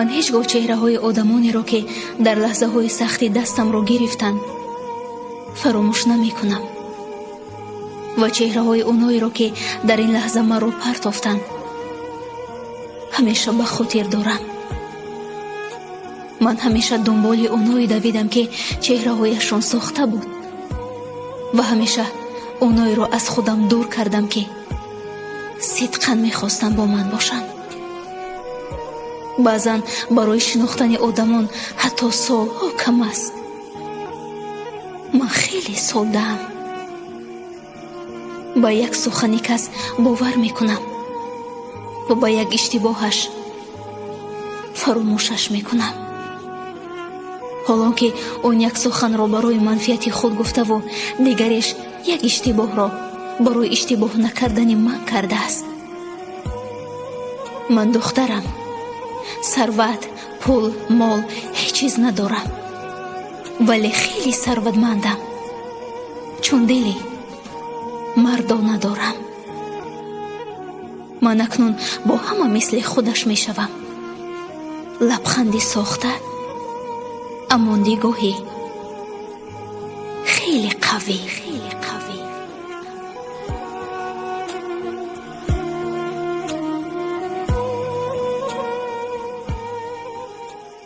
ман ҳеҷ гоҳ чеҳраҳои одамонеро ки дар лаҳзаҳои сахти дастамро гирифтанд фаромӯш намекунам ва чеҳраҳои онҳоеро ки дар ин лаҳза маро партофтанд ҳамеша ба хотир дорам. ман ҳамеша дунболи онҳое давидам ки чеҳраҳояшон сохта буд ва ҳамеша онҳоеро аз худам дур кардам ки сидқан мехостанд бо ман бошанд. баъзан барои шинохтани одамон ҳатто солҳо кам аст. ман хеле соддаам. ба як сухани кас бовар мекунам ва ба як иштибоҳаш фаромӯшаш мекунам. ҳолон ки он як суханро барои манфиати худ гуфтаву дигареш як иштибоҳро барои иштибоҳ накардани ман кардааст. ман духтарам, сарват, пул, мол ҳеҷ чиз надорам, вале хеле сарватмандам, чун дили мардона дорам. ман акнун бо ҳама мисли худаш мешавам. лабханди сохта, аммо нигоҳи хеле қавӣ.